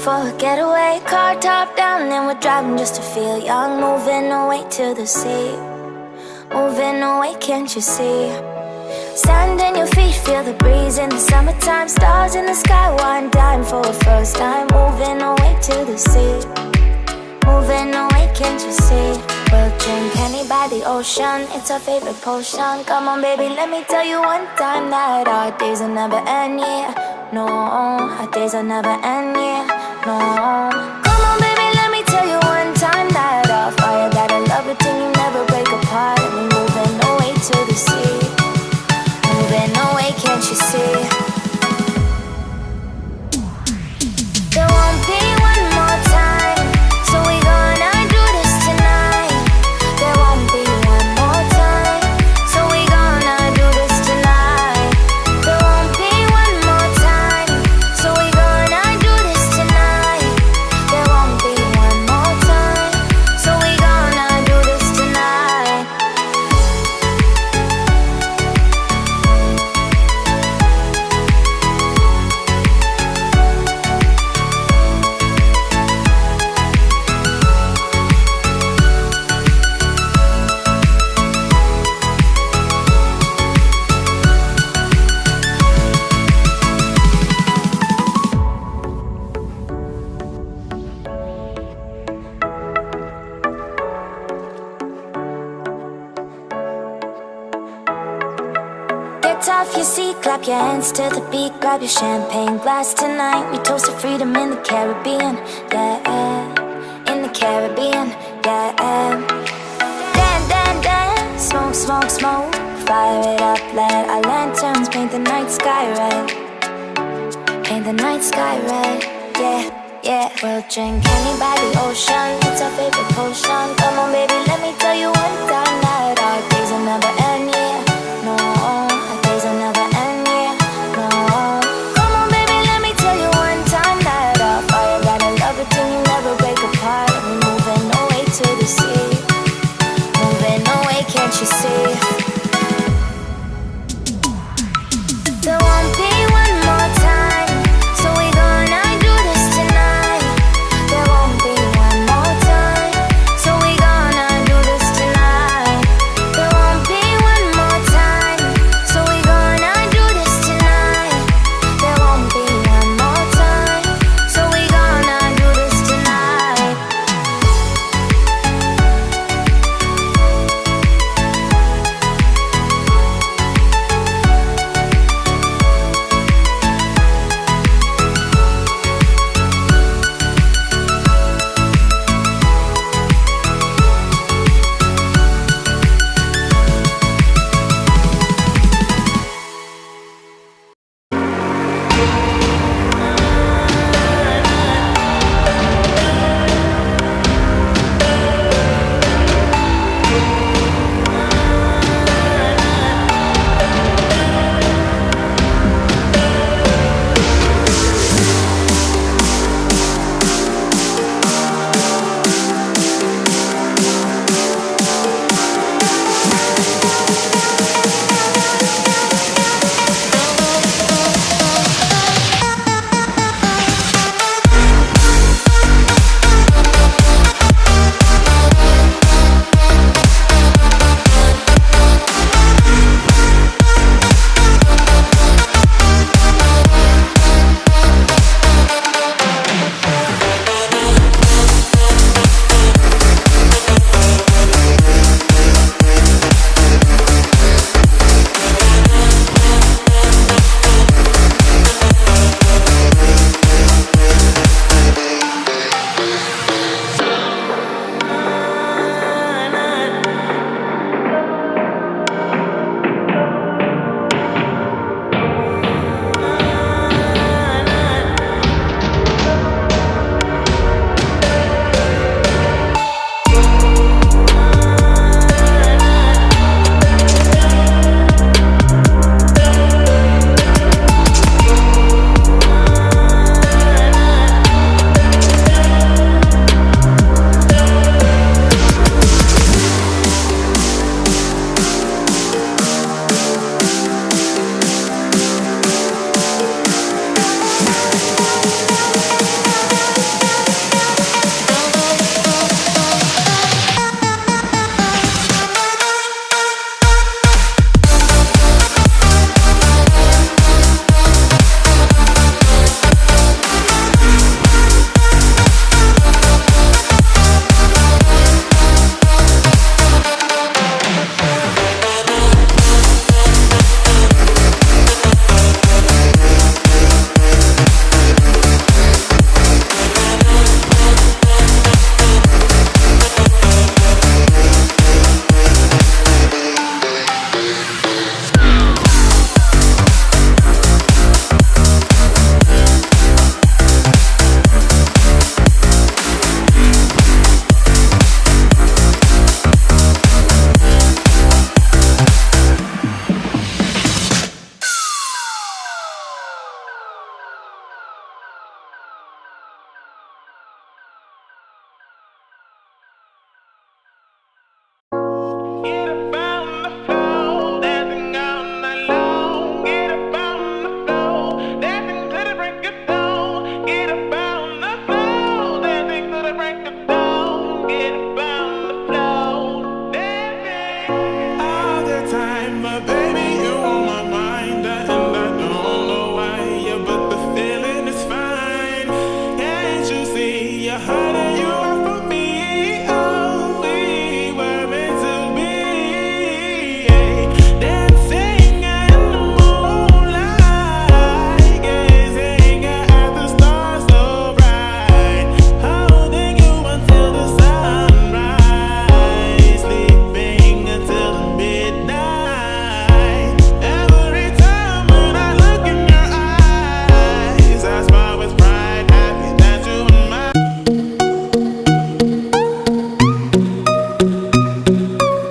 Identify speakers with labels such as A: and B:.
A: for a getaway. Car top down and we're driving just to feel young. Moving away to the sea. Moving away, can't you see? Sand in your feet, feel the breeze in the summertime. Stars in the sky, one dime for a first time. Moving away to the sea. Moving away, can't you see? We'll drink honey by the ocean, it's our favorite potion. Come on baby, let me tell you one time that our days will never end, yeah. No, our days will never end, yeah. No. Come on baby, let me tell you one time that our fire got a love it till you never break apart. And we're moving away to the sea. Moving away, can't you see? There won't be one more time, so we gonna do this tonight. There won't be one more time, so we gonna do this tonight. There won't be one more time, so we gonna do this tonight. There won't be one more time, so we gonna do this tonight. Get off your seat, clap your hands to the beat. Grab your champagne glass tonight. We toast to freedom in the Caribbean, yeah. In the Caribbean, yeah. Dance, dance, dance, smoke, smoke, smoke. Fire it up, let our lanterns paint the night sky red. Paint the night sky red, yeah, yeah. We'll drink honey by the ocean, it's our favorite potion. Come on baby, let me tell you one time that our days will never end, yeah. No, our days will never end, yeah. No. Come on baby, let me tell you one time that our fire got a love it till you never break apart. And we're moving away to the sea. Moving away, can't you see?